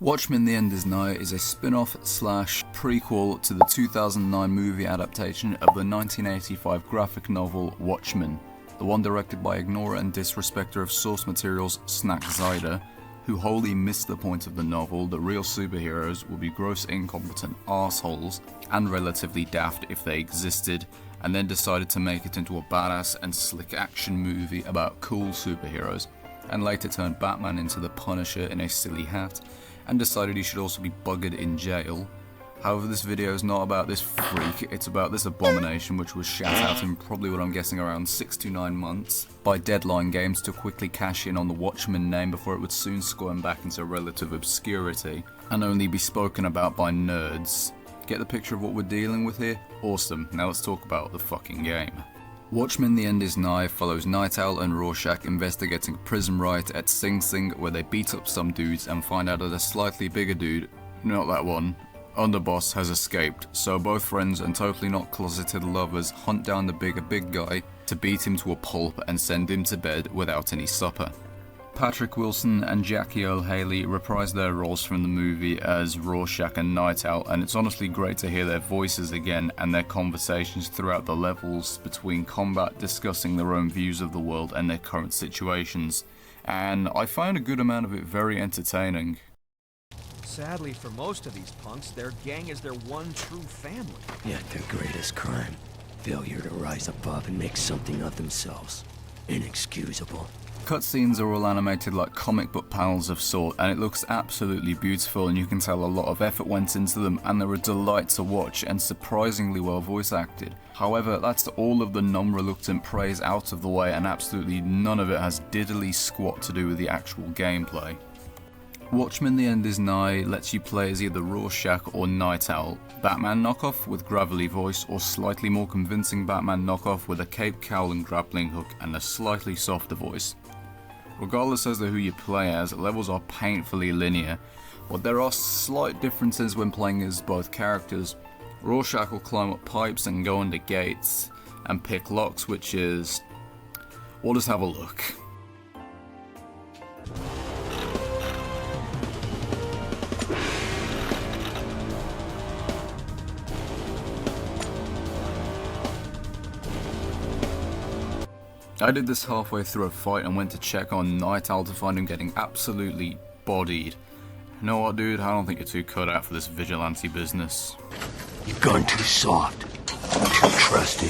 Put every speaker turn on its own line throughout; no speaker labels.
Watchmen The End Is Nigh is a spin-off slash prequel to the 2009 movie adaptation of the 1985 graphic novel Watchmen, the one directed by ignorer and disrespecter of source materials Snack Zyder, who wholly missed the point of the novel that real superheroes would be gross incompetent assholes and relatively daft if they existed, and then decided to make it into a badass and slick action movie about cool superheroes, and later turned Batman into the Punisher in a silly hat, and decided he should also be buggered in jail. However, this video is not about this freak, it's about this abomination which was shat out in probably what I'm guessing around 6 to 9 months by Deadline Games to quickly cash in on the Watchmen name before it would soon squirm back into relative obscurity and only be spoken about by nerds. Get the picture of what we're dealing with here? Awesome, now let's talk about the fucking game. Watchmen The End Is Nigh follows Nite Owl and Rorschach investigating a prison riot at Sing Sing where they beat up some dudes and find out that a slightly bigger dude, not that one, Underboss, has escaped, so both friends and totally not closeted lovers hunt down the big guy to beat him to a pulp and send him to bed without any supper. Patrick Wilson and Jackie Earle Haley reprise their roles from the movie as Rorschach and Nite Owl, and it's honestly great to hear their voices again and their conversations throughout the levels between combat discussing their own views of the world and their current situations, and I found a good amount of it very entertaining.
Sadly for most of these punks, their gang is their one true family.
Yet their greatest crime, failure to rise above and make something of themselves, inexcusable.
Cutscenes are all animated like comic book panels of sort, and it looks absolutely beautiful, and you can tell a lot of effort went into them, and they're a delight to watch and surprisingly well voice acted. However, that's all of the non-reluctant praise out of the way, and absolutely none of it has diddly squat to do with the actual gameplay. Watchmen The End Is Nigh lets you play as either Rorschach or Nite Owl, Batman knockoff with gravelly voice, or slightly more convincing Batman knockoff with a cape, cowl and grappling hook and a slightly softer voice. Regardless as to who you play as, levels are painfully linear, but there are slight differences when playing as both characters. Rorschach will climb up pipes and go under gates, and pick locks, which is... we'll just have a look. I did this halfway through a fight and went to check on Nite Owl to find him getting absolutely bodied. You know what, dude? I don't think you're too cut out for this vigilante business.
You've gone too soft, too trusting,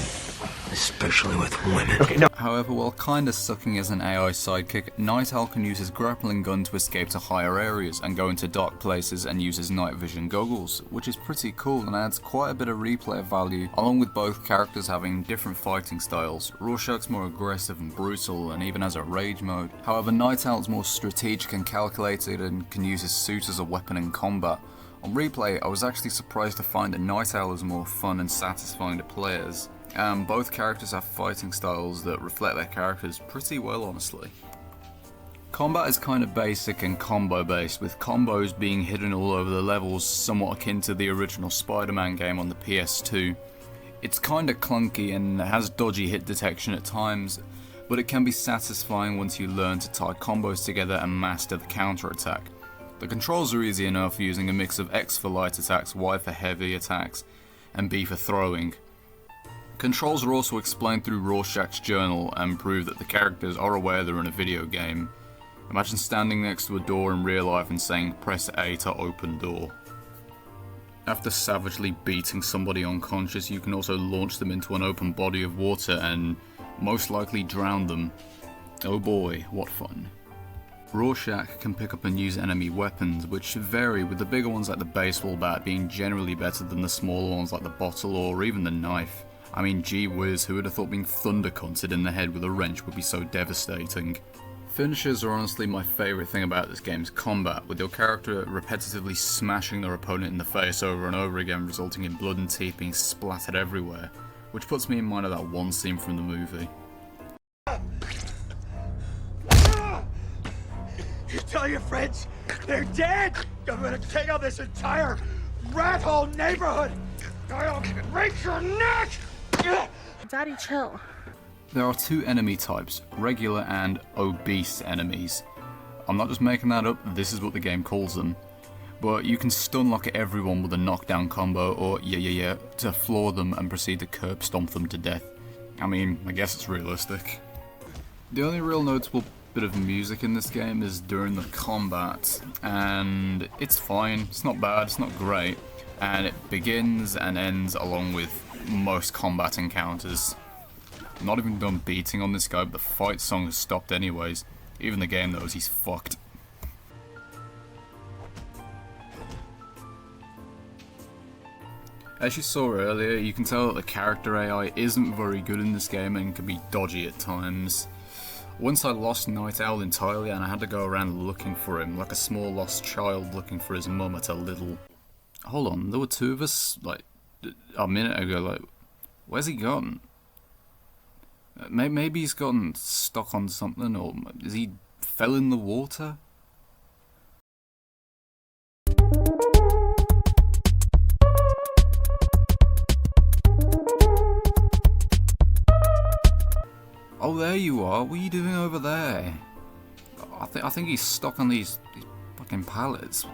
especially with women.
Okay, no.
However, while kinda sucking as an AI sidekick, Nite Owl can use his grappling gun to escape to higher areas and go into dark places and use his night vision goggles, which is pretty cool and adds quite a bit of replay value, along with both characters having different fighting styles. Rorschach's more aggressive and brutal and even has a rage mode. However, Nite Owl's more strategic and calculated and can use his suit as a weapon in combat. On replay, I was actually surprised to find that Nite Owl is more fun and satisfying to play as. Both characters have fighting styles that reflect their characters pretty well, honestly. Combat is kind of basic and combo based, with combos being hidden all over the levels, somewhat akin to the original Spider-Man game on the PS2. It's kinda clunky and has dodgy hit detection at times, but it can be satisfying once you learn to tie combos together and master the counter-attack. The controls are easy enough, using a mix of X for light attacks, Y for heavy attacks, and B for throwing. Controls are also explained through Rorschach's journal and prove that the characters are aware they're in a video game. Imagine standing next to a door in real life and saying press A to open door. After savagely beating somebody unconscious, you can also launch them into an open body of water and most likely drown them. Oh boy, what fun. Rorschach can pick up and use enemy weapons, which vary, with the bigger ones like the baseball bat being generally better than the smaller ones like the bottle or even the knife. I mean, gee whiz, who would have thought being thundercunted in the head with a wrench would be so devastating? Finishers are honestly my favourite thing about this game's combat, with your character repetitively smashing their opponent in the face over and over again, resulting in blood and teeth being splattered everywhere, which puts me in mind of that one scene from the movie.
You tell your friends they're dead! I'm gonna take out this entire rat hole neighborhood! I'll break your neck!
Daddy, chill.
There are two enemy types, regular and obese enemies. I'm not just making that up, this is what the game calls them. but you can stun lock everyone with a knockdown combo or to floor them and proceed to curb stomp them to death. I mean, I guess it's realistic. The only real notable bit of music in this game is during the combat, and it's fine, it's not bad, it's not great, and it begins and ends along with most combat encounters. I'm not even done beating on this guy, but the fight song has stopped anyways. Even the game knows he's fucked. As you saw earlier, you can tell that the character AI isn't very good in this game and can be dodgy at times. Once I lost Nite Owl entirely and I had to go around looking for him, like a small lost child looking for his mum at a little... Hold on, there were two of us, like, a minute ago, like, where's he gone? Maybe he's gotten stuck on something, or is he fell in the water? Oh, there you are. What are you doing over there? I think he's stuck on these fucking pallets.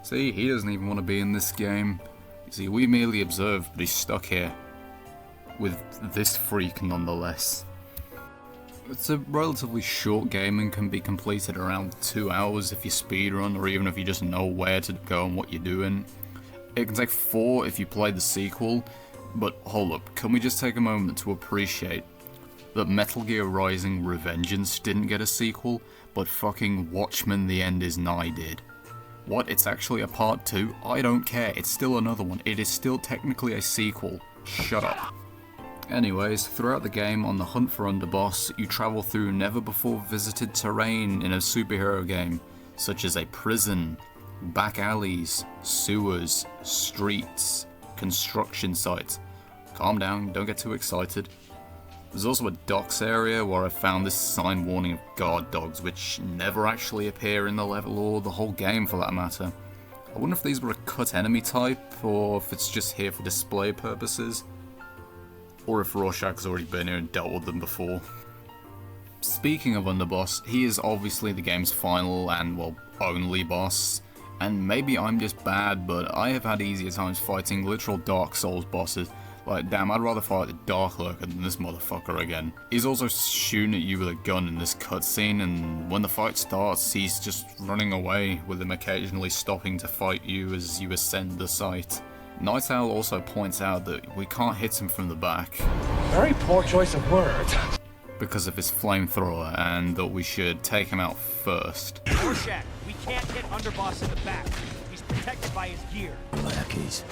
See, he doesn't even want to be in this game. You see, we merely observe, but he's stuck here. With this freak, nonetheless. It's a relatively short game and can be completed around 2 hours if you speedrun, or even if you just know where to go and what you're doing. It can take 4 if you play the sequel. But hold up, can we just take a moment to appreciate that Metal Gear Rising: Revengeance didn't get a sequel, but fucking Watchmen The End Is Nigh did? What, it's actually a part 2? I don't care, it's still another one, it is still technically a sequel. Shut up. Anyways, throughout the game, on the hunt for Underboss, you travel through never before visited terrain in a superhero game, such as a prison, back alleys, sewers, streets, construction sites. Calm down, don't get too excited. There's also a docks area where I found this sign warning of guard dogs, which never actually appear in the level or the whole game for that matter. I wonder if these were a cut enemy type, or if it's just here for display purposes, or if Rorschach has already been here and dealt with them before. Speaking of Underboss, he is obviously the game's final and, well, only boss. And maybe I'm just bad, but I have had easier times fighting literal Dark Souls bosses. Like, damn, I'd rather fight the Dark Lurker than this motherfucker again. He's also shooting at you with a gun in this cutscene, and when the fight starts, he's just running away, with him occasionally stopping to fight you as you ascend the site. Nite Owl also points out that we can't hit him from the back.
Very poor choice of words.
Because of his flamethrower, and that we should take him out first.
Rorschach, we can't hit Underboss in the back. He's protected by his gear.
Lackeys.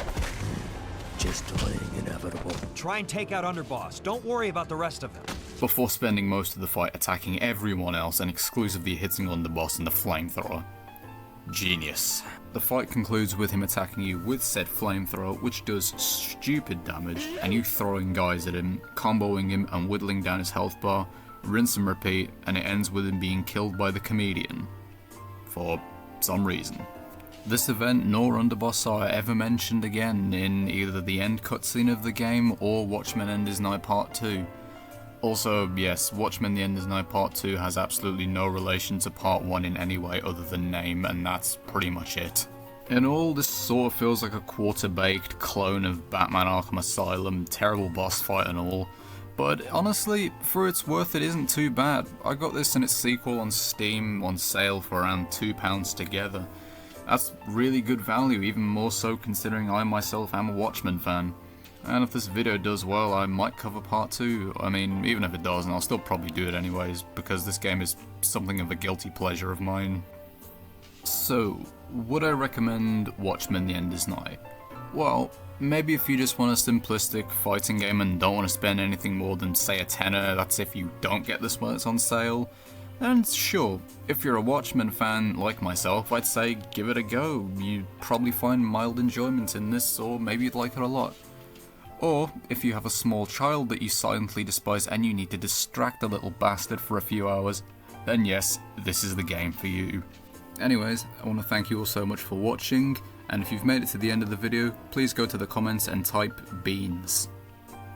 Just delaying inevitable.
Try and take out Underboss. Don't worry about the rest of them.
Before spending most of the fight attacking everyone else and exclusively hitting Underboss in the flamethrower. Genius. The fight concludes with him attacking you with said flamethrower, which does stupid damage, and you throwing guys at him, comboing him and whittling down his health bar, rinse and repeat, and it ends with him being killed by the comedian. For some reason. This event nor Underboss are ever mentioned again in either the end cutscene of the game or Watchmen End Is Nigh Part 2. Also, yes, Watchmen The End Is Nigh Part 2 has absolutely no relation to Part 1 in any way other than name, and that's pretty much it. In all, this sort of feels like a quarter-baked clone of Batman Arkham Asylum, terrible boss fight and all, but honestly, for its worth, it isn't too bad. I got this and its sequel on Steam on sale for around £2 together. That's really good value, even more so considering I myself am a Watchmen fan. And if this video does well, I might cover part 2. I mean, even if it doesn't, I'll still probably do it anyways, because this game is something of a guilty pleasure of mine. So, would I recommend Watchmen The End Is Nigh? Well, maybe if you just want a simplistic fighting game and don't want to spend anything more than, say, a tenner, that's if you don't get this when it's on sale. And sure, if you're a Watchmen fan like myself, I'd say give it a go. You'd probably find mild enjoyment in this, or maybe you'd like it a lot. Or, if you have a small child that you silently despise and you need to distract the little bastard for a few hours, then yes, this is the game for you. Anyways, I want to thank you all so much for watching, and if you've made it to the end of the video, please go to the comments and type beans.